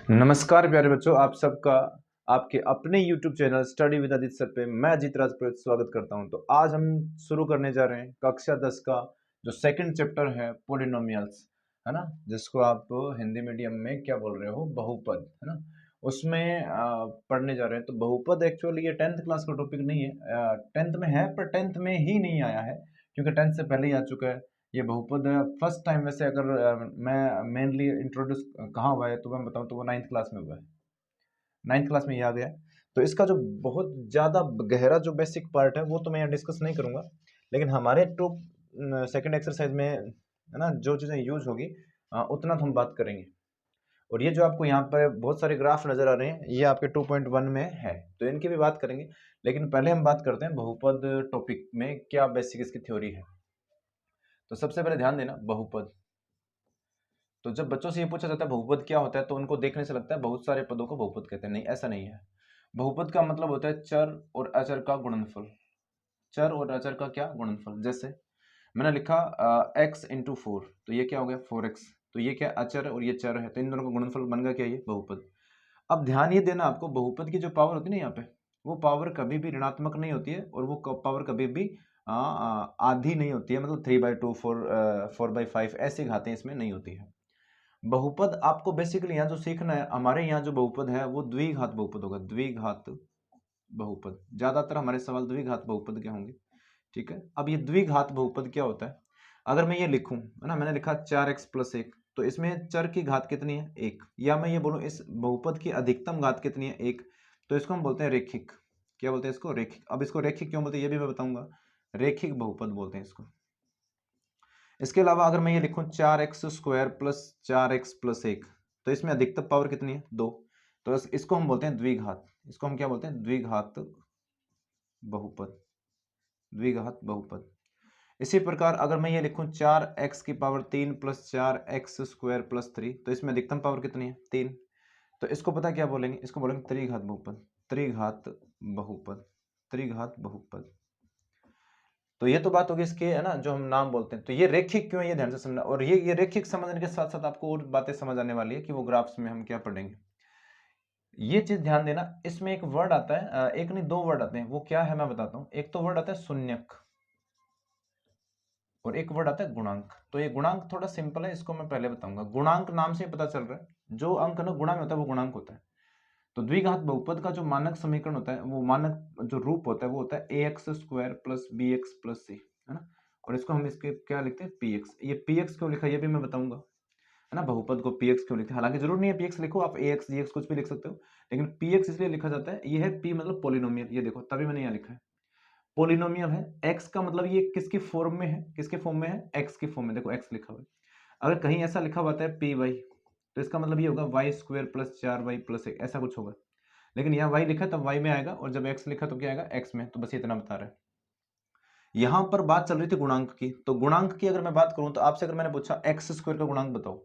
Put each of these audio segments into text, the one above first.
नमस्कार प्यारे बच्चों, आप सबका आपके अपने YouTube channel study with Aditya sir पे मैं अजीत राजपुरोहित स्वागत करता हूं। तो आज हम शुरू करने जा रहे हैं कक्षा 10 का जो सेकंड चैप्टर है पॉलिनोमियल्स, है ना, जिसको आप हिंदी मीडियम में क्या बोल रहे हो, बहुपद, है ना। उसमें पढ़ने जा रहे हैं। तो बहुपद एक्चुअली ये 10th क्लास का टॉपिक नहीं है, 10th में है पर 10th में ही नहीं आया है क्योंकि 10th से पहले ही आ चुका है। ये बहुपद फर्स्ट टाइम वैसे अगर मैं मेनली इंट्रोड्यूस कहाँ हुआ है तो मैं बताऊँ तो वो 9th क्लास में हुआ है। 9th क्लास में ये आ गया है। तो इसका जो बहुत ज़्यादा गहरा जो बेसिक पार्ट है वो तो मैं यहाँ डिस्कस नहीं करूँगा, लेकिन हमारे सेकंड एक्सरसाइज में, है ना, जो चीज़ें यूज होगी उतना तो हम बात करेंगे। और ये जो आपको यहाँ पर बहुत सारे ग्राफ नजर आ रहे हैं ये आपके 2.1 में है, तो इनकी भी बात करेंगे। लेकिन पहले हम बात करते हैं बहुपद टॉपिक में क्या बेसिक इसकी थ्योरी है। तो सबसे पहले ध्यान देना, बहुपद। तो जब बच्चों से ये पूछा जाता है बहुपद क्या होता है तो उनको देखने से लगता है बहुत सारे पदों को बहुपद कहते हैं। नहीं, ऐसा नहीं है। बहुपद का मतलब होता है चर और अचर का गुणनफल। चर और अचर का क्या गुणनफल। जैसे मैंने लिखा x इंटू 4, तो ये क्या हो गया 4x। तो ये क्या अचर और ये चर है, तो इन दोनों का गुणनफल बन गया क्या, ये बहुपद। अब ध्यान ये देना आपको, बहुपद की जो पावर होती है ना यहाँ पे, वो पावर कभी भी ऋणात्मक नहीं होती है और वो पावर कभी भी आधी नहीं होती है। मतलब 3/2 4/5 ऐसी घातें इसमें नहीं होती है। बहुपद आपको बेसिकली यहाँ जो सीखना है, हमारे यहाँ जो बहुपद है वो द्विघात बहुपद होगा। द्विघात बहुपद, ज्यादातर हमारे सवाल द्विघात बहुपद के होंगे। ठीक है, अब ये द्विघात बहुपद क्या होता है। अगर मैं ये लिखूं, है ना, मैंने लिखा 4x + 1, तो इसमें चर की घात कितनी है, 1। या मैं ये बोलूं इस बहुपद की अधिकतम घात कितनी है, 1। तो इसको हम बोलते हैं रेखिक। क्या बोलते हैं इसको, रेखिक। अब इसको रेखिक क्यों बोलते हैं ये भी मैं बताऊंगा। रेखिक बहुपद बोलते हैं इसको। इसके अलावा अगर मैं ये लिखूं 4x² + 4x + 1, तो इसमें अधिकतम पावर कितनी है, 2। तो इसको हम बोलते हैं द्विघात। इसको हम क्या बोलते हैं, द्विघात बहुपद। द्विघात बहुपद। इसी प्रकार अगर मैं ये लिखूं 4x³ + 4x² + 3, तो इसमें अधिकतम पावर कितनी है, 3। तो इसको पता क्या बोलेंगे, इसको बोलेंगे त्रिघात बहुपद। त्रिघात बहुपद, त्रिघात बहुपद। तो ये तो बात होगी इसके, है ना, जो हम नाम बोलते हैं। तो ये रेखिक क्यों है ये ध्यान से समझना। और ये रेखिक समझने के साथ साथ आपको और बातें समझ आने वाली है कि वो ग्राफ्स में हम क्या पढ़ेंगे। ये चीज ध्यान देना, इसमें एक वर्ड आता है, एक नहीं 2 वर्ड आते हैं। वो क्या है मैं बताता हूँ। एक तो वर्ड आता है शून्यक और एक वर्ड आता है गुणांक। तो ये गुणांक थोड़ा सिंपल है, इसको मैं पहले बताऊंगा। गुणांक नाम से पता चल रहा है जो अंक ना गुणा में होता है वो गुणांक होता है। तो द्विघात बहुपद का जो मानक समीकरण होता है, वो मानक जो रूप होता है वो होता है ax² + bx + c, है ना। और इसको हम इसके क्या लिखते हैं, px। ये px क्यों लिखा ये भी मैं बताऊंगा, है ना। बहुपद को px क्यों लिखते हैं, हालांकि जरूर नहीं है px लिखो, आप ax dx कुछ भी लिख सकते हो, लेकिन px इसलिए लिखा जाता है, ये है p मतलब पोलिनोमियल। ये देखो तभी मैंने यहाँ लिखा है पोलिनोमियल है। x का मतलब ये किसकी फॉर्म में है, किसके फॉर्म में है, x की फॉर्म में। देखो x लिखा हुआ है। अगर कहीं ऐसा लिखा हुआ है py, तो इसका मतलब ये होगा y² + 4y + 1, ऐसा कुछ होगा। लेकिन यहाँ y लिखा है तब y में आएगा, और जब x लिखा तो क्या आएगा, x में। तो बस इतना बता रहा है। यहां पर बात चल रही थी गुणांक की। तो गुणांक की अगर मैं बात करूं तो आपसे अगर मैंने पूछा x² का गुणांक बताओ,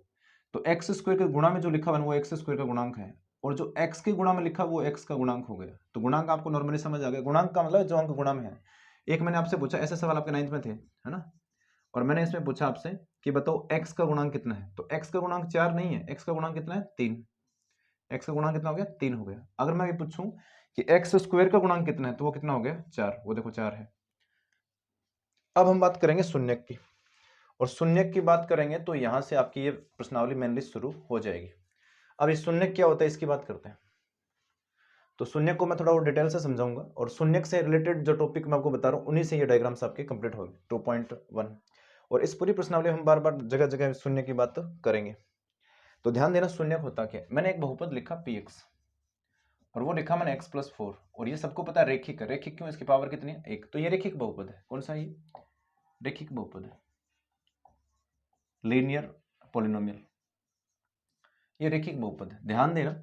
तो x² के गुणा में जो लिखा हुआ है वो x² का गुणांक है, और जो x के गुणा में लिखा वो x का गुणांक हो गया। तो गुणांक आपको नॉर्मली समझ आ गया। गुणांक का मतलब जो अंक गुणा में है। एक मैंने आपसे पूछा, ऐसे सवाल आपके 9th में थे, है ना, और मैंने इसमें पूछा आपसे कि बताओ x का गुणांक कितना है। तो x का गुणांक 4 नहीं है, x का गुणांक कितना है, 3। x का गुणांक कितना हो गया, 3 हो गया। अगर मैं ये पूछूं कि x² का गुणांक कितना है, तो वो कितना हो गया, 4। वो देखो 4 है। अब हम बात करेंगे शून्यक की, और शून्यक की बात करेंगे तो यहां से आपकी ये प्रश्नावली मेनली शुरू हो जाएगी। अब ये शून्यक क्या होता है इसकी बात करते हैं। तो शून्यक को मैं थोड़ा और डिटेल से समझाऊंगा, और शून्यक से रिलेटेड जो टॉपिक मैं आपको बता रहा हूं उन्हीं से ये डायग्राम्स आपके कंप्लीट होंगे 2.1। और इस पूरी प्रश्नावली हम बार बार जगह जगह शून्य की बात करेंगे। तो ध्यान देना, शून्यक होता क्या है। मैंने एक बहुपद लिखा px, और वो लिखा मैंने x + 4, और ये सबको पता है रेखिक है। रेखिक क्यों, इसकी पावर कितनी है, 1। तो ये रेखिक बहुपद है। कौन सा, ये रेखिक बहुपद है, लीनियर पॉलिनोमियल। ये रेखिक बहुपद है, ध्यान देना।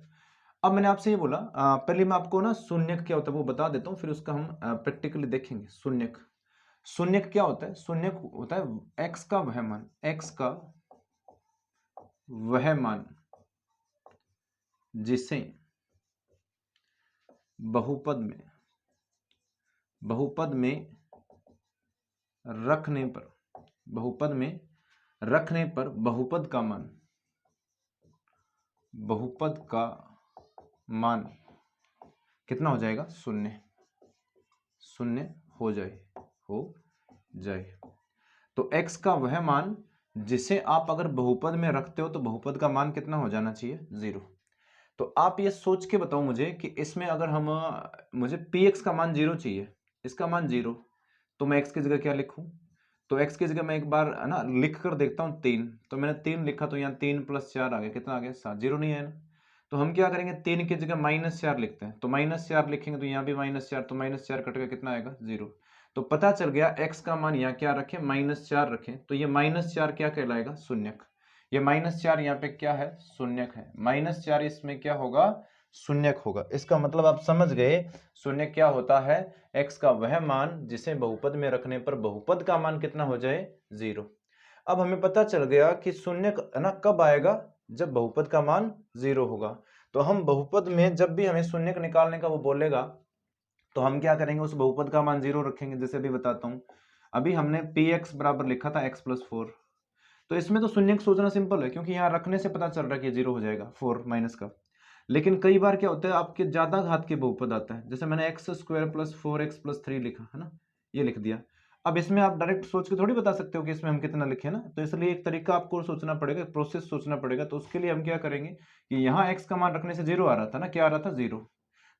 अब मैंने आपसे ये बोला, पहले मैं आपको ना शून्यक क्या होता है वो बता देता हूं, फिर उसका हम प्रैक्टिकली देखेंगे। शून्यक, शून्यक क्या होता है। शून्यक होता है x का वह मान, x का वह मान जिसे बहुपद में रखने पर, बहुपद में रखने पर बहुपद का मान बहुपद का मान कितना हो जाएगा, शून्य, शून्य हो जाए। तो x का वह मान जिसे आप अगर बहुपद में रखते हो तो बहुपद का मान कितना हो जाना चाहिए, 0। तो आप ये सोच के बताओ मुझे कि इसमें अगर हम मुझे px का मान 0 चाहिए, इसका मान 0, तो मैं x की जगह क्या लिखूं, तो x की जगह मैं एक बार है ना लिख कर देखता हूँ 3, तो मैंने 3 लिखा तो यहाँ 3 + 4 आ गया, कितना आ गया 7, 0 नहीं है ना। तो हम क्या करेंगे, 3 की जगह -4 लिखते हैं, तो -4 लिखेंगे तो यहाँ भी -4, तो -4 कट के कितना आएगा, 0। तो पता चल गया x का मान यहाँ क्या रखें, -4 रखें, तो ये -4 क्या कहलाएगा, शून्यक। ये -4 यहाँ पे क्या है, शून्यक है। -4 इसमें क्या होगा, शून्यक होगा। इसका मतलब आप समझ गए शून्य क्या होता है, x का वह मान जिसे बहुपद में रखने पर बहुपद का मान कितना हो जाए, 0। अब हमें पता चल गया कि शून्य है ना कब आएगा, जब बहुपद का मान 0 होगा। तो हम बहुपद में जब भी हमें शून्य निकालने का वो बोलेगा तो हम क्या करेंगे, उस बहुपद का मान 0 रखेंगे। जैसे अभी बताता हूं, अभी हमने px बराबर लिखा था x + 4, तो इसमें तो शून्य सोचना सिंपल है क्योंकि यहाँ रखने से पता चल रहा है कि 0 हो जाएगा 4 माइनस का। लेकिन कई बार क्या होता है, आपके ज्यादा घात के बहुपद आता है, जैसे मैंने x² + 4x + 3 लिखा है ना, ये लिख दिया। अब इसमें आप डायरेक्ट सोच के थोड़ी बता सकते हो कि इसमें हम कितना लिखे ना, तो इसलिए एक तरीका आपको सोचना पड़ेगा, प्रोसेस सोचना पड़ेगा। तो उसके लिए हम क्या करेंगे कि यहाँ x का मान रखने से 0 आ रहा था ना, क्या आ रहा था, 0।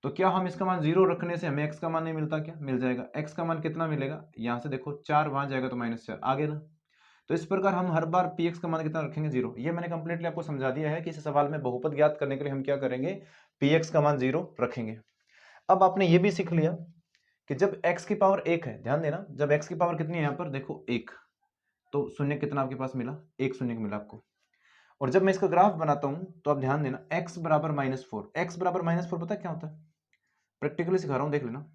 तो क्या हम इसका मान 0 रखने से हमें x का मान नहीं मिलता, क्या मिल जाएगा। x का मान कितना मिलेगा, यहाँ से देखो 4 वहां जाएगा तो -4 आगे ना। तो इस प्रकार हम हर बार px का मान कितना रखेंगे, 0। ये मैंने कंप्लीटली आपको समझा दिया है कि इस सवाल में बहुपद ज्ञात करने के लिए हम क्या करेंगे, px का मान 0 रखेंगे। अब आपने ये भी सीख लिया कि जब x की पावर 1 है, ध्यान देना, जब x की पावर कितनी है यहाँ पर देखो 1, तो शून्य कितना आपके पास मिला, 1 शून्य मिला आपको। और जब मैं इसका ग्राफ बनाता हूं तो आप ध्यान देना, x बराबर -4, x बराबर -4 पता क्या होता है, प्रैक्टिकली सिखा रहा हूं, देख लेना।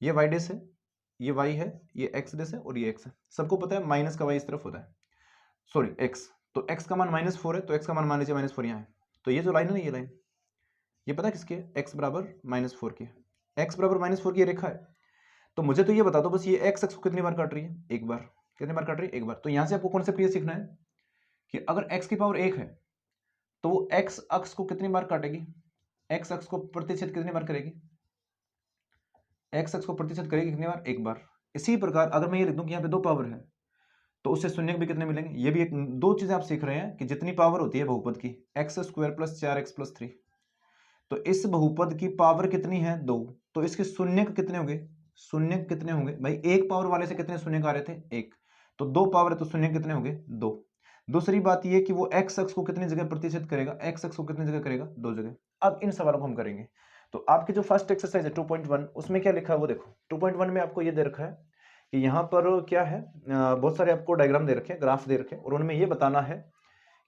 ये y डेस है, ये y है, ये x डेस है और ये x है। सबको पता है माइनस का y इस तरफ होता है, सॉरी x। तो x का मान -4 है, तो x का मान लीजिए -4 यहाँ है। तो ये जो लाइन है ना, ये लाइन, ये पता है किसकी है, x बराबर -4 की है। x बराबर -4 की रेखा है। तो मुझे तो ये बता दो बस, ये x अक्ष को कितनी बार काट रही है, एक बार। कितनी बार काट रही है, एक बार। तो यहां से आपको कॉन्सेप्ट ये सीखना है कि अगर x की पावर 1 है तो वो x अक्ष को कितनी बार काटेगी, x अक्ष को प्रतिशत कितनी बार करेगी, x अक्ष को प्रतिशत करेगी कितनी बार, एक बार। इसी प्रकार अगर मैं ये लिख दूं कि यहाँ पे 2 पावर है तो उससे शून्य भी कितने मिलेंगे। ये भी एक दो चीजें आप सीख रहे हैं कि जितनी पावर होती है बहुपद की, x² + 4x + 3, तो इस बहुपद की पावर कितनी है, 2। तो इसके शून्य कितने होंगे, शून्य कितने होंगे भाई, एक पावर वाले से कितने शून्य आ रहे थे, 1। तो 2 पावर है तो शून्य कितने होंगे, 2। दूसरी बात ये कि वो x अक्ष को कितनी जगह प्रतिशत करेगा, x अक्ष को कितनी जगह करेगा, 2 जगह। अब इन सवालों को हम करेंगे। तो आपकी जो फर्स्ट एक्सरसाइज है 2.1, उसमें क्या लिखा है वो देखो। 2.1 में आपको ये दे रखा है कि यहाँ पर क्या है, बहुत सारे आपको डायग्राम दे रखे हैं, ग्राफ दे रखे हैं, और उनमें ये बताना है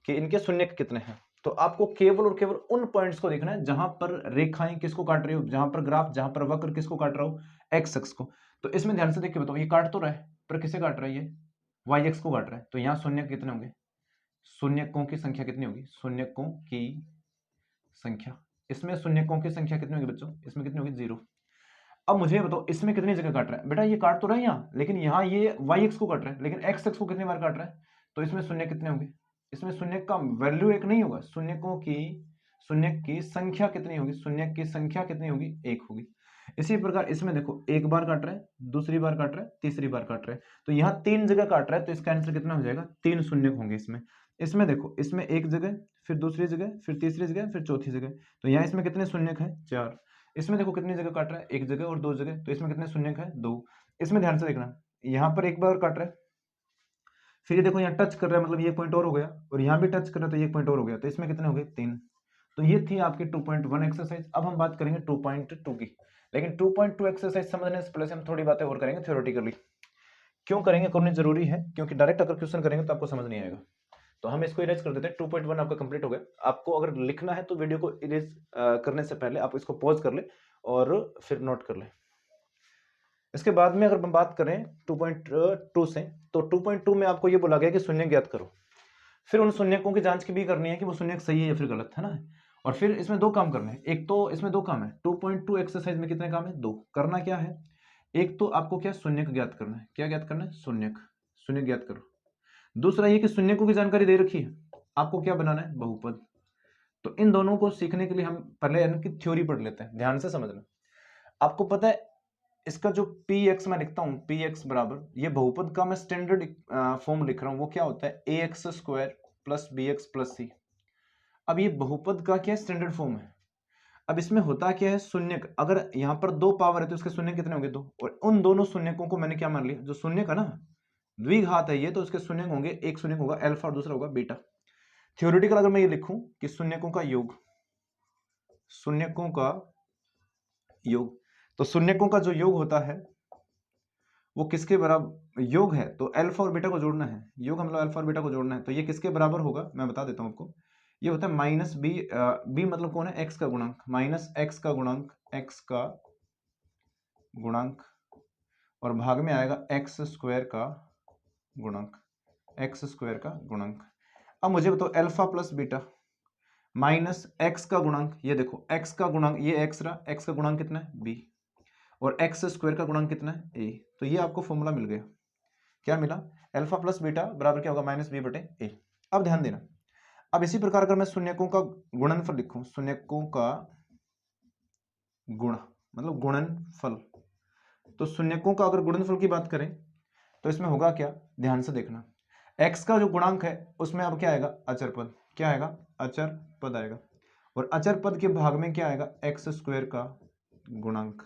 कि इनके शून्य कितने हैं। तो आपको केवल और केवल उन पॉइंट्स को देखना है जहां पर रेखाएं किसको काट रही हो, जहां पर ग्राफ, जहां पर वक्र किसको काट रहा हो, एक्स अक्ष को। तो इसमें ध्यान से देख के बताओ, ये काट तो रहा है पर किसे काट रहा है, ये वाई एक्स को काट रहा है। तो यहाँ शून्य कितने होंगे, शून्यकों की संख्या कितनी होगी, शून्यकों की संख्या। इसमें शून्यकों की संख्या कितनी होगी बच्चों, इसमें कितनी होगी, 0। अब मुझे बताओ इसमें कितनी जगह काट रहा है, बेटा ये काट तो रहा है यहाँ, लेकिन यहाँ ये वाई एक्स को काट रहा है, लेकिन एक्स एक्स को कितनी बार काट रहा है। तो इसमें शून्य कितने होंगे, इसमें शून्य का वैल्यू 1 नहीं होगा, शून्य की संख्या कितनी होगी, शून्य की संख्या कितनी होगी, 1 होगी। इसी प्रकार इसमें देखो, एक बार काट रहा है, दूसरी बार काट रहा है, तीसरी बार काट रहा है, तो यहाँ 3 जगह काट रहा है, तो इसका आंसर कितना हो जाएगा, 3 शून्य होंगे इसमें। इसमें देखो, इसमें एक जगह, फिर दूसरी जगह, फिर तीसरी जगह, फिर चौथी जगह, तो यहाँ इसमें कितने शून्य है, 4। इसमें देखो कितनी जगह काट रहा है, एक जगह और 2 जगह, तो इसमें कितने शून्य है, 2। इसमें ध्यान से देखना, यहाँ पर एक बार काट रहा है, फिर ये देखो यहाँ टच कर रहा है, मतलब ये पॉइंट और हो गया, और यहाँ भी टच कर रहा है तो ये पॉइंट और हो गया, तो इसमें कितने हो गए, 3। तो ये थी आपकी 2.1 एक्सरसाइज। अब हम बात करेंगे 2.2 की, लेकिन 2.2 एक्सरसाइज समझने से पहले हम थोड़ी बातें और करेंगे थ्योरेटिकली। क्यों करेंगे, करनी जरूरी है, क्योंकि डायरेक्ट अगर क्वेश्चन करेंगे तो आपको समझ नहीं आएगा। तो हम इसको इरेज कर देते हैं। 2.1 आपका कंप्लीट हो गया। आपको अगर लिखना है तो वीडियो को इरेज करने से पहले आप इसको पॉज कर ले और फिर नोट कर ले। इसके बाद में अगर हम बात करें 2.2 से, तो 2.2 में आपको ये बोला गया कि शून्य ज्ञात करो। फिर उन शून्यकों की जांच की भी करनी है कि वो शून्य सही है या फिर गलत है ना। और फिर इसमें 2 काम करने हैं। एक तो इसमें 2 काम है, 2.2 एक्सरसाइज में कितने काम है, 2। करना क्या है, एक तो आपको क्या शून्यक ज्ञात करना है। क्या ज्ञात करना है, शून्यक, शून्य ज्ञात करो। दूसरा ये कि शून्यकों की जानकारी दे रखी है, आपको क्या बनाना है, बहुपद। तो इन दोनों को सीखने के लिए हम पहले इनकी थ्योरी पढ़ लेते हैं, ध्यान से समझना। आपको पता है इसका जो पी एक्स मैं लिखता हूं, पी एक्स बराबर, ये बहुपद का मैं स्टैंडर्ड फॉर्म लिख रहा हूं, वो क्या होता है A X square plus B X plus C. अब ये बहुपद का क्या स्टैंडर्ड फॉर्म है। अब इसमें होता क्या है, शून्य, अगर यहाँ पर दो पावर है तो इसके शून्य कितने होंगे, दो, और उन दोनों शून्यकों को मैंने क्या मान लिया, जो शून्य का ना द्विघात है ये, तो इसके शून्य होंगे, एक शून्य होगा अल्फा और दूसरा होगा बीटा। थ्योरेटिकल अगर मैं ये लिखूं कि शून्यकों का योग, शून्यकों का योग, तो शून्यकों का जो योग होता है वो किसके बराबर योग है, तो अल्फा और बीटा को जोड़ना है, योग मतलब अल्फा और बीटा को जोड़ना है, तो ये किसके बराबर होगा मैं बता देता हूं आपको। ये होता है माइनस बी, बी मतलब कौन है, एक्स का गुणांक, माइनस एक्स का गुणांक, एक्स का गुणांक, और भाग में आएगा एक्स स्क्वायर का गुणांक, एक्स स्क्वायर का गुणांक। अब मुझे बताओ alpha plus beta minus x का गुणांक, ये देखो एक्स का गुणांक, ये एक्स रहा, एक्स का गुणांक कितना है बी, और एक्स स्क्वायर का गुणांक कितना है ए। तो ये आपको फॉर्मूला मिल गया, क्या मिला, अल्फा प्लस बीटा बराबर क्या होगा माइनस बी बटे ए। अब ध्यान देना, अब इसी प्रकार अगर मैं शून्यकों का गुणनफल लिखूं, शून्यकों का गुण मतलब गुणनफल, तो शून्यकों का अगर गुणनफल की बात करें तो इसमें होगा क्या, ध्यान से देखना, x का जो गुणांक है उसमें अब क्या आएगा, अचर पद, क्या आएगा, अचर पद आएगा, और अचर पद के भाग में क्या आएगा, एक्स स्क्वायर का गुणांक।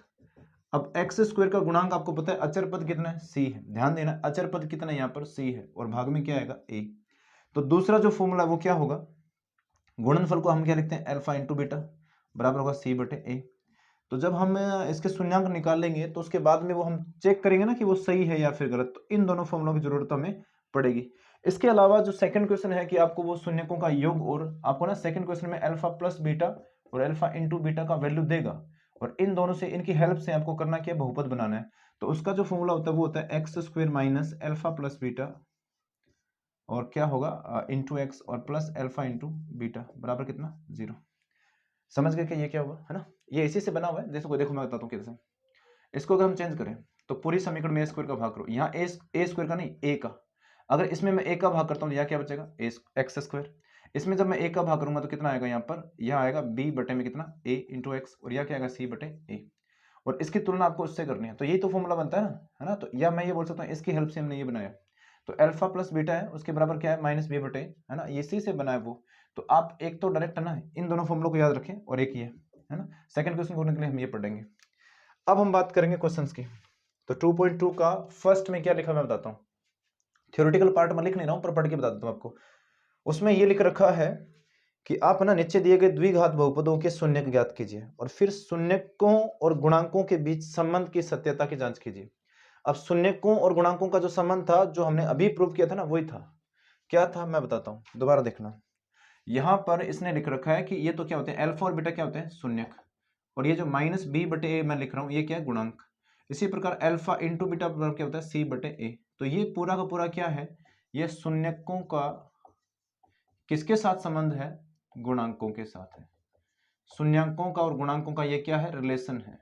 अब एक्स स्क्वायर का गुणांक आपको पता है अचर पद कितना है, c है, ध्यान देना अचर पद कितना है यहाँ पर c है, और भाग में क्या आएगा a। तो दूसरा जो फॉर्मूला वो क्या होगा, गुणनफल को हम क्या लिखते हैं, अल्फा इंटू बीटा बराबर होगा c बटे a। तो जब हम इसके शून्यांक निकालेंगे तो उसके बाद में वो हम चेक करेंगे ना कि वो सही है या फिर गलत, तो इन दोनों फॉर्मूलों की जरूरत हमें पड़ेगी। इसके अलावा जो सेकंड क्वेश्चन है कि आपको वो शून्यकों का योग, और आपको ना सेकंड क्वेश्चन में अल्फा प्लस बीटा और अल्फा इंटू बीटा का वैल्यू देगा, और इन दोनों से इनकी हेल्प से आपको करना क्या, बहुपद बनाना है। तो उसका जो फॉर्मूला होता है वो होता है x square minus alpha plus beta, और क्या होगा इंटू एक्स और प्लस अल्फा इंटू बीटा बराबर कितना, 0। समझ गए कि ये क्या हुआ, है ना, ये इसी से बना हुआ है। जैसे कोई देखो मैं बताता हूँ कैसे, इसको अगर हम चेंज करें तो पूरी समीकरण में ए स्क्वायर का भाग करो, यहाँ ए स्क्वायर का नहीं ए का, अगर इसमें मैं ए का भाग करता हूँ यहाँ क्या बचेगा, एक्स स्क्वायर। इसमें जब मैं ए का भाग करूंगा तो कितना आएगा, यहाँ पर यह आएगा बी बटे में कितना, ए इंटू एक्स, और यह क्या आएगा सी बटे ए, और इसकी तुलना आपको उससे करनी है, तो यही तो फॉर्मूला बनता है ना, है ना। तो या मैं ये बोल सकता हूँ इसकी हेल्प से हमने ये बनाया, तो अल्फा प्लस बीटा है उसके बराबर क्या है, माइनस बी बटे, है ना, इसी से बना है वो। तो आप एक तो डायरेक्ट है ना, इन दोनों फॉर्मूलों को याद रखें, और एक ही है ना। सेकंड क्वेश्चन करने के लिए हम ये पढ़ेंगे। अब हम बात करेंगे क्वेश्चंस की। तो 2.2 का फर्स्ट में क्या लिखा मैं बताता हूँ, थ्योरेटिकल पार्ट में लिख नहीं रहा हूँ पर पढ़ के बता देता हूँ आपको। उसमें ये लिख रखा है कि आप ना नीचे दिए गए द्विघात बहुपदों के शून्यक ज्ञात कीजिए, और फिर शून्यकों और गुणांकों के बीच संबंध की सत्यता की जांच कीजिए। अब शून्यकों और गुणांकों का जो संबंध था जो हमने अभी प्रूव किया था ना, वही था, क्या था मैं बताता हूँ, दोबारा देखना। यहां पर इसने लिख रखा है कि ये तो क्या होते हैं, अल्फा और बीटा क्या होते हैं, शून्यक, और ये जो माइनस बी बटे ए मैं लिख रहा हूं ये क्या है, गुणांक। इसी प्रकार अल्फा इंटू बीटा बराबर क्या होता है, सी बटे ए। तो ये पूरा का पूरा क्या है, ये शून्यकों का किसके साथ संबंध है, गुणांकों के साथ है। शून्यकों का और गुणांकों का ये क्या है, रिलेशन है।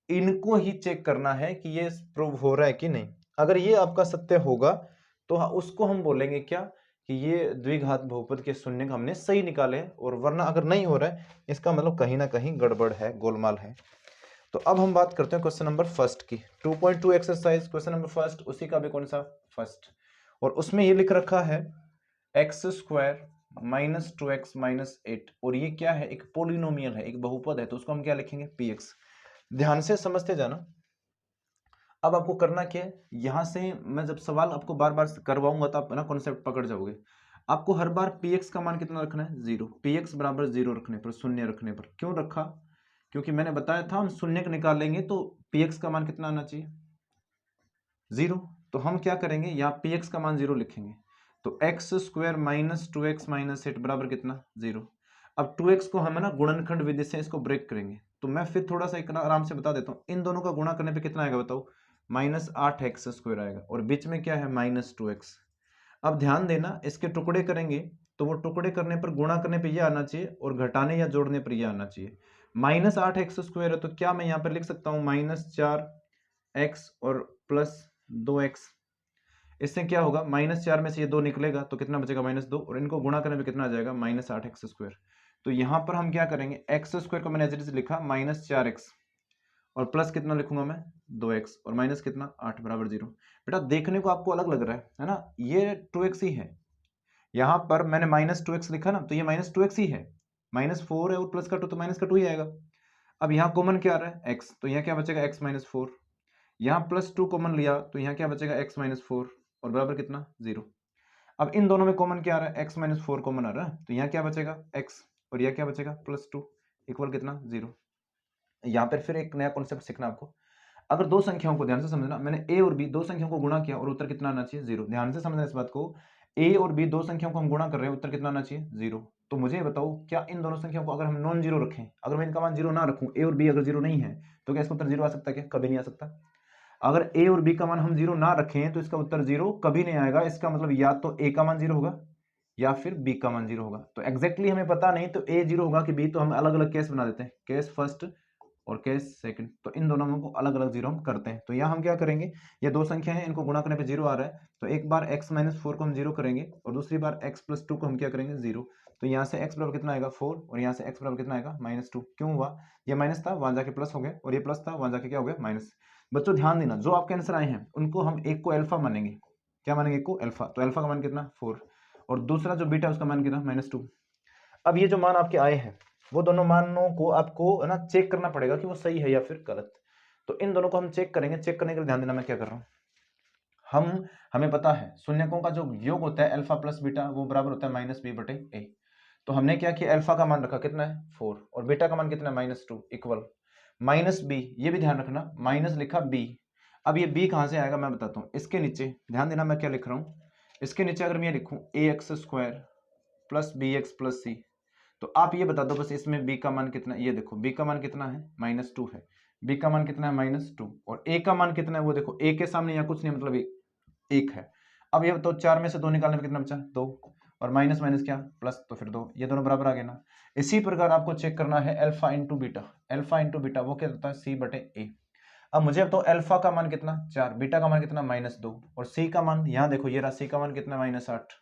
इनको ही चेक करना है कि ये प्रूव हो रहा है कि नहीं। अगर ये आपका सत्य होगा तो उसको हम बोलेंगे क्या, कि ये द्विघात बहुपद के शून्यक हमने सही निकाले हैं, और वरना अगर नहीं हो रहा है इसका मतलब कहीं ना कहीं गड़बड़ है, गोलमाल है। तो अब हम बात करते हैं क्वेश्चन नंबर फर्स्ट की, 2.2 एक्सरसाइज क्वेश्चन नंबर फर्स्ट, उसी का भी कौन सा, फर्स्ट। और उसमें ये लिख रखा है x square minus 2x minus 8, और ये क्या है, एक पोलिनोमियल है, एक बहुपद है, तो उसको हम क्या लिखेंगे, px। ध्यान से समझते जाना। अब आपको करना क्या है, यहां से मैं जब सवाल आपको बार बार करवाऊंगा तो आप ना कॉन्सेप्ट पकड़ जाओगे। आपको हर बार px का मान कितना रखना है, 0, px बराबर 0 रखने पर, शून्य रखने पर। क्यों रखा, क्योंकि मैंने बताया था हम शून्य निकालेंगे तो px का मान कितना आना चाहिए, 0। तो हम क्या करेंगे, यहाँ px का मान 0 लिखेंगे, तो x square minus 2x minus 8 बराबर कितना, 0। अब 2x को हम है ना गुणनखंड विधि से इसको ब्रेक करेंगे, तो मैं फिर थोड़ा सा इतना आराम से बता देता हूँ। इन दोनों का गुणा करने पे कितना आएगा बताओ, माइनस 8x स्क्वायर आएगा, और बीच में क्या है, माइनस 2x। अब ध्यान देना, इसके टुकड़े करेंगे तो वो टुकड़े करने पर, गुणा करने पर यह आना चाहिए, और घटाने या जोड़ने पर यह आना चाहिए। माइनस 8x स्क्वायर है तो क्या मैं यहाँ पर लिख सकता हूँ, माइनस 4x और प्लस 2x। इससे क्या होगा, माइनस 4 में से ये 2 निकलेगा तो कितना बचेगा, -2, और इनको गुणा करने पे कितना आ जाएगा, -8x स्क्वायर। तो यहाँ पर हम क्या करेंगे, एक्स स्क्वायर को मैंने एज इट इज लिखा -4x और प्लस कितना लिखूंगा मैं 2x और माइनस कितना 8 बराबर 0। बेटा देखने को आपको अलग लग रहा है ना, ये 2x ही है। यहाँ पर मैंने -2x लिखा ना, तो ये -2x ही है। -4 है और प्लस का 2 तो माइनस का 2 ही आएगा। अब यहाँ कॉमन क्या आ रहा है x, तो यहाँ क्या बचेगा x -4। यहाँ +2 कॉमन लिया तो यहाँ क्या बचेगा x -4 और बराबर कितना 0। अब इन दोनों में कॉमन क्या आ रहा है, x -4 कॉमन आ रहा है, तो यहाँ क्या बचेगा x और यहाँ क्या बचेगा +2 इक्वल कितना 0। यहाँ पर फिर एक नया कॉन्सेप्ट सीखना आपको। अगर दो संख्याओं को ध्यान से समझना, मैंने a और b दो संख्याओं को गुणा किया और उत्तर कितना आना चाहिए 0। ध्यान से समझना इस बात को, a और b दो संख्याओं को हम गुणा कर रहे हैं, उत्तर कितना आना चाहिए 0। तो मुझे बताओ क्या इन दोनों संख्याओं को अगर हम नॉन जीरो रखें, अगर मैं इनका मान 0 ना रखूं, a और b अगर 0 नहीं है तो क्या इसका उत्तर 0 आ सकता है? क्या कभी नहीं आ सकता। अगर a और b का मान हम 0 ना रखें तो इसका उत्तर 0 कभी नहीं आएगा। इसका मतलब या तो a का मान 0 होगा या फिर b का मान 0 होगा। तो एग्जैक्टली हमें पता नहीं तो a 0 होगा कि b, तो हम अलग अलग केस बना देते हैं, केस फर्स्ट और केस सेकंड। तो इन दोनों को अलग अलग 0 हम करते हैं। तो यहाँ हम क्या करेंगे, ये दो संख्या है, इनको गुणा करने पे 0 आ रहा है, तो एक बार x -4 को हम 0 करेंगे और दूसरी बार x +2 को हम क्या करेंगे 0। तो यहाँ से x बराबर कितना आएगा 4 और यहाँ से x बराबर कितना आएगा -2। क्यों हुआ, ये माइनस था वहां जाके प्लस हो गया और ये प्लस था वहां जाके क्या हो गया माइनस। बच्चों ध्यान देना, जो आपके आंसर आए हैं उनको हम एक को अल्फा मानेंगे। क्या मानेंगे? एक को अल्फा। तो अल्फा का मान कितना 4 और दूसरा जो बीटा उसका मान कितना -2। अब ये जो मान आपके आए हैं वो दोनों मानों को आपको है ना चेक करना पड़ेगा कि वो सही है या फिर गलत। तो इन दोनों को हम चेक करेंगे। चेक करने के लिए ध्यान देना मैं क्या कर रहा हूं, हमें पता है शून्यकों का जो योग होता है अल्फा प्लस बीटा वो बराबर होता है -b/a। तो हमने क्या किया, अल्फा का मान रखा कितना है 4 और बीटा का मान कितना है -2 इक्वल -b। ये भी ध्यान रखना माइनस लिखा b। अब ये b कहां से आएगा मैं बताता हूं। इसके नीचे ध्यान देना मैं क्या लिख रहा हूं, इसके नीचे अगर मैं ये लिखूं ax² + bx + c, तो आप ये बता दो बस इसमें b का मान कितना है। ये देखो b का मान कितना है -2 है, b का मान कितना है -2 और a का मान कितना है, वो देखो a के सामने यहाँ कुछ नहीं मतलब एक है। अब ये तो 4 में से 2 निकालने में कितना बचा 2 और माइनस माइनस क्या प्लस, तो फिर 2, ये दोनों बराबर आ गए ना। इसी प्रकार आपको चेक करना है alpha into beta. Alpha into beta वो क्या होता है c/a। अब मुझे तो अल्फा का मान कितना 4, बीटा का मान कितना -2 और c का मान यहाँ देखो ये रहा, c का मान कितना -8।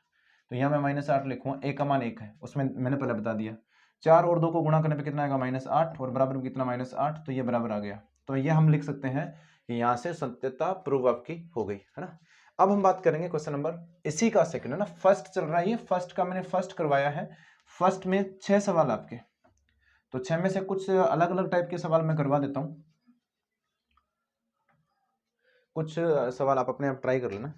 तो यहाँ मैं -8 लिखूंगा, a का मान 1 है, उसमें मैंने पहले बता दिया। 4 और 2 को गुणा करने पे कितना आएगा -8 और बराबर में कितना -8, तो ये बराबर आ गया। तो ये हम लिख सकते हैं कि यहाँ से सत्यता प्रूव आपकी हो गई है ना। अब हम बात करेंगे क्वेश्चन नंबर इसी का सेकंड है ना, फर्स्ट चल रहा है ये, फर्स्ट का मैंने फर्स्ट करवाया है। फर्स्ट में 6 सवाल आपके, तो 6 में से कुछ अलग अलग टाइप के सवाल मैं करवा देता हूँ, कुछ सवाल आप अपने आप ट्राई कर लेना।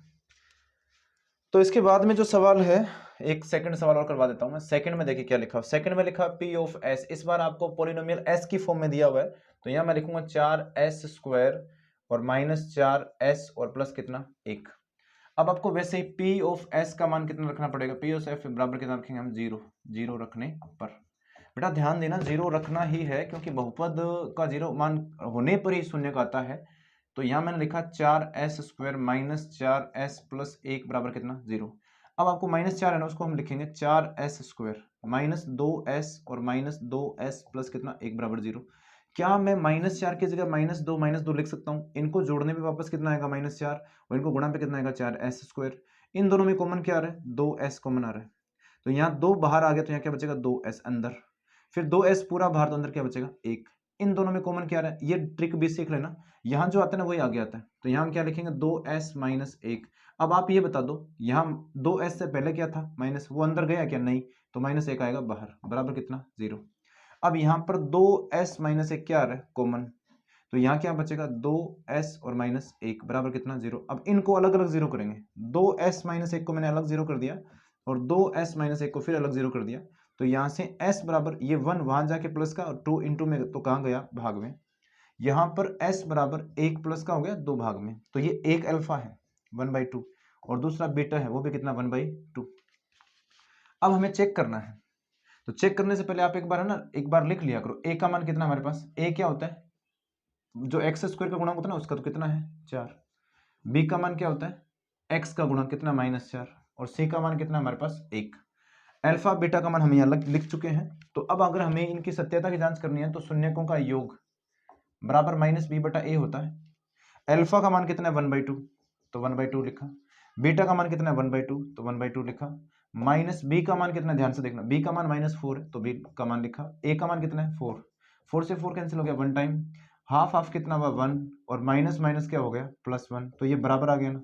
तो इसके बाद में जो सवाल है, एक सेकंड सवाल और करवा देता हूं मैं। सेकंड में देखिए क्या लिखा, सेकंड में लिखा p ऑफ s। इस बार आपको पॉलिनोमियल s की फॉर्म में दिया हुआ है, तो यहां मैं लिखूंगा 4s² और -4s और प्लस कितना 1। अब आपको वैसे ही p ऑफ s का मान कितना रखना पड़ेगा, p ऑफ s बराबर कितना रखेंगे हम 0। 0 रखने पर बेटा ध्यान देना 0 रखना ही है, क्योंकि बहुपद का 0 मान होने पर ही शून्य का आता है। तो यहां मैंने लिखा 4s² -4s + 1 बराबर कितना 0। अब आपको -4 है ना, उसको हम लिखेंगे 4s² -2s और -2s प्लस कितना 1 बराबर 0। क्या मैं -4 की जगह -2 लिख सकता हूँ? इनको जोड़ने पे वापस कितना आएगा -4 और इनको गुणा पे कितना आएगा 4s²। इन दोनों में कॉमन क्या आ रहा है 2s कॉमन आ रहा है, तो यहाँ 2 बाहर आ गया तो यहाँ क्या बचेगा 2s अंदर, फिर 2s पूरा बाहर तो अंदर क्या बचेगा 1। इन दोनों में कॉमन क्या आ रहा है, ये ट्रिक भी सीख लेना, यहाँ जो आता है ना वही आगे आता है। तो यहाँ हम क्या लिखेंगे 2s - 1। अब आप ये बता दो यहाँ 2s से पहले क्या था माइनस, वो अंदर गया क्या नहीं, तो -1 आएगा बाहर बराबर कितना 0। अब यहाँ पर 2s - 1 क्या आ रहा है कॉमन, तो यहाँ क्या बचेगा 2s और -1 बराबर कितना 0। अब इनको अलग अलग 0 करेंगे, 2s - 1 को मैंने अलग 0 कर दिया और 2s - 1 को फिर अलग 0 कर दिया। तो यहाँ से s बराबर ये 1 वहां जाके प्लस का और 2 इंटू में तो कहाँ गया भाग में, यहाँ पर s बराबर 1 प्लस का हो गया 2 भाग में। तो ये एक अल्फा है 1/2 और दूसरा बीटा है वो भी कितना 1/2। अब हमें चेक करना है, तो चेक करने से पहले आप एक बार है ना एक बार लिख लिया करो a का मान कितना हमारे पास, a क्या होता है जो x² का गुणा होता है ना उसका, तो कितना है 4। b का मान क्या होता है x का गुणा कितना -4 और c का मान कितना हमारे पास 1। अल्फा बीटा का मान हम यहाँ लिख चुके हैं। तो अब अगर हमें इनकी सत्यता की जांच करनी है तो शून्यकों का योग बराबर -b/a होता है। अल्फा का मान कितना है 1/2 तो 1/2 लिखा, बीटा का मान कितना है 1/2 तो 1/2 लिखा, माइनस बी का मान कितना है, ध्यान से देखना, बी का मान -4 है तो बी का मान लिखा, ए का मान कितना है 4, 4 से 4 कैंसिल हो गया 1 टाइम, हाफ हाफ कितना हुआ 1 और माइनस माइनस क्या हो गया +1, तो ये बराबर आ गया ना।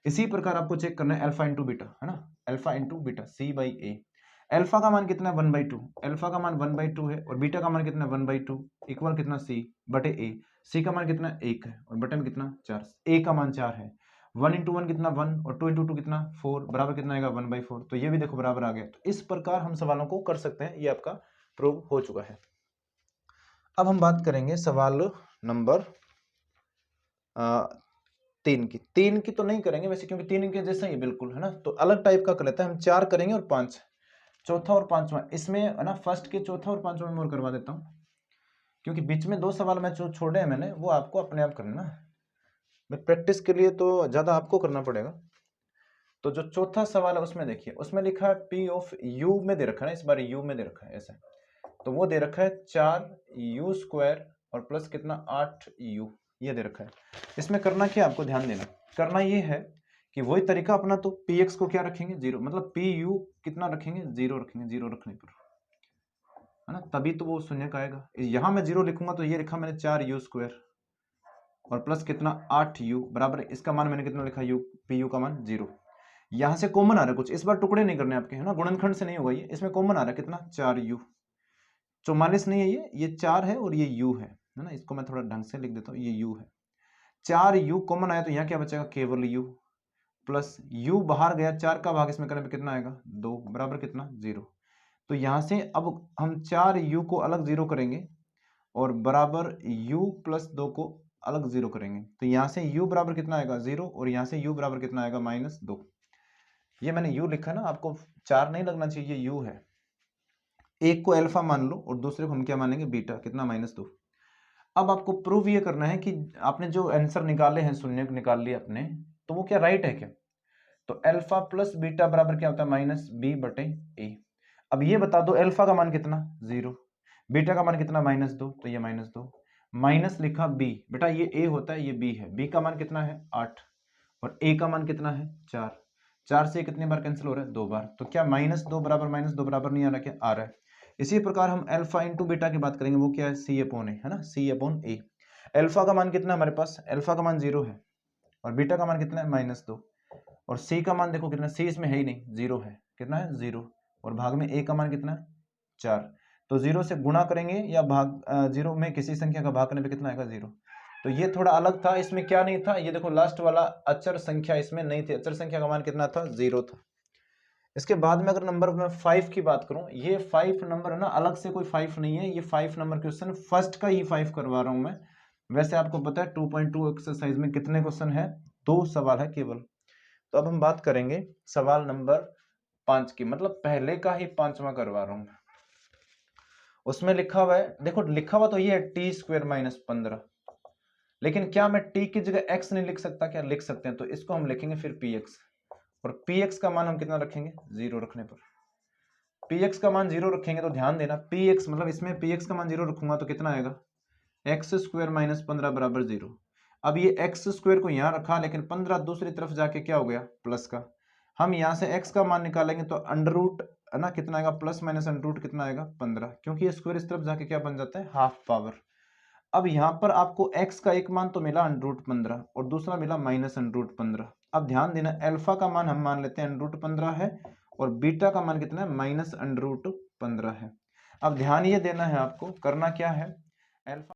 इसी प्रकार आपको चेक करना है अल्फा इंटू बीटा, है ना, alpha into beta C/A। Alpha का मान कितना है 1/2, अल्फा का मान 1/2 है और बीटा का मान कितना है 1/2 इक्वल कितना C/A। C का मान कितना 1 है और बटे में कितना 4, A का मान 4 है, 1 × 1 कितना 1 और 2 × 2 कितना 4, बराबर कितना आएगा 1/4, तो ये भी देखो बराबर आ गया। तो इस प्रकार हम सवालों को कर सकते हैं, ये आपका प्रूव हो चुका है। अब हम बात करेंगे सवाल नंबर 3 की तो नहीं करेंगे वैसे, क्योंकि 3 के जैसा ही बिल्कुल है ना, तो अलग टाइप का कर लेते हैं हम। 4 करेंगे और 5, चौथा और पांचवा इसमें है ना, फर्स्ट के चौथा और पांचवा में और करवा देता हूँ, क्योंकि बीच में 2 सवाल मैं जो छोड़े हैं मैंने वो आपको अपने आप करना है, मैं प्रैक्टिस के लिए तो ज़्यादा आपको करना पड़ेगा। तो जो चौथा सवाल है उसमें देखिए, उसमें लिखा है P ऑफ U में दे रखा है ना, इस बार U में दे रखा है ऐसा, तो वो दे रखा है 4U² और प्लस कितना 8U, ये दे रखा है। इसमें करना क्या आपको ध्यान देना, करना ये है कि वही तरीका अपना, तो Px को क्या रखेंगे 0, मतलब Pu कितना रखेंगे 0 रखेंगे, 0 रखने पर है ना, तभी तो वो शून्य का आएगा। यहाँ मैं 0 लिखूंगा तो ये लिखा मैंने 4U² और प्लस कितना 8U बराबर, इसका मान मैंने कितना लिखा Pu का मान 0। यहाँ से कॉमन आ रहा है कुछ, इस बार टुकड़े नहीं करने आपके, है ना, गुणनखंड से नहीं होगा ये, इसमें कॉमन आ रहा है कितना 4U, 44 नहीं है ये 4 है और ये U है ना, इसको मैं थोड़ा ढंग से लिख देता हूँ, ये U है, 4U कॉमन आया तो यहाँ क्या बचेगा केवल U, प्लस U बाहर गया, 4 का भाग इसमें करने पे कितना आएगा 2 बराबर कितना 0। तो यहाँ से अब हम 4U को अलग 0 करेंगे और बराबर U प्लस 2 को अलग 0 करेंगे, तो यहाँ से U बराबर कितना आएगा 0 और यहाँ से U बराबर कितना आएगा -2। ये मैंने U लिखा ना, आपको 4 नहीं लगना चाहिए, ये U है। एक को अल्फा मान लो और दूसरे को हम क्या मानेंगे बीटा, कितना -2। अब आपको प्रूव ये करना है कि आपने जो आंसर निकाले हैं, शून्य निकाल लिए अपने, तो वो क्या राइट है क्या, तो अल्फा प्लस बीटा बराबर क्या होता है -B/A। अब ये बता दो अल्फा का मान कितना 0, बीटा का मान कितना -2, तो ये -2 माइनस लिखा B, बेटा ये A होता है ये B है, B का मान कितना है 8 और A का मान कितना है 4, 4 से कितनी बार कैंसिल हो रहा है 2 बार, तो क्या -2 बराबर -2 बराबर नहीं आ रहा, क्या आ रहा है। इसी प्रकार हम अल्फा इंटू बीटा की बात करेंगे, वो क्या है C/A है ना, C/A। अल्फा का मान कितना है हमारे पास, अल्फा का मान 0 है और बीटा का मान कितना है -2 और C का मान देखो कितना, C इसमें है ही नहीं 0 है, कितना है 0 और भाग में A का मान कितना है 4, तो 0 से गुणा करेंगे या भाग 0 में किसी संख्या का भाग करने पे कितना आएगा 0। तो ये थोड़ा अलग था, इसमें क्या नहीं था, ये देखो लास्ट वाला अचर संख्या इसमें नहीं थी, अचर संख्या का मान कितना था 0 था। इसके बाद में अगर नंबर में 5 की बात करूं, ये 5 नंबर है ना, अलग से कोई 5 नहीं है, ये 5 नंबर क्वेश्चन फर्स्ट का ही 5 करवा रहा हूं मैं। वैसे आपको पता है 2.2 एक्सरसाइज में कितने क्वेश्चन है, 2 सवाल है केवल। तो अब हम बात करेंगे सवाल नंबर 5 की, मतलब पहले का ही 5वां करवा रहा हूं मैं। उसमें लिखा हुआ है, देखो लिखा हुआ तो ये है t² - 15, लेकिन क्या मैं t की जगह x नहीं लिख सकता, क्या लिख सकते हैं, तो इसको हम लिखेंगे फिर px और px का मान हम कितना रखेंगे 0 रखने पर, px का मान 0 रखेंगे तो ध्यान देना px मतलब इसमें px का मान 0 रखूंगा तो कितना आएगा x² - 15 बराबर 0। अब ये x² को यहाँ रखा, लेकिन 15 दूसरी तरफ जाके क्या हो गया प्लस का, हम यहाँ से x का मान निकालेंगे तो अंडर रूट है ना, कितना आएगा प्लस माइनस अंडर रूट कितना आएगा 15, क्योंकि ये स्क्वायर इस तरफ जाके क्या बन जाता है हाफ पावर। अब यहाँ पर आपको x का एक मान तो मिला अंडर रूट 15 और दूसरा मिला माइनस अंडर रूट 15। अब ध्यान देना अल्फा का मान हम मान लेते हैं अंडर रूट 15 है और बीटा का मान कितना है माइनस अंडर रूट 15 है। अब ध्यान ये देना है आपको, करना क्या है, अल्फा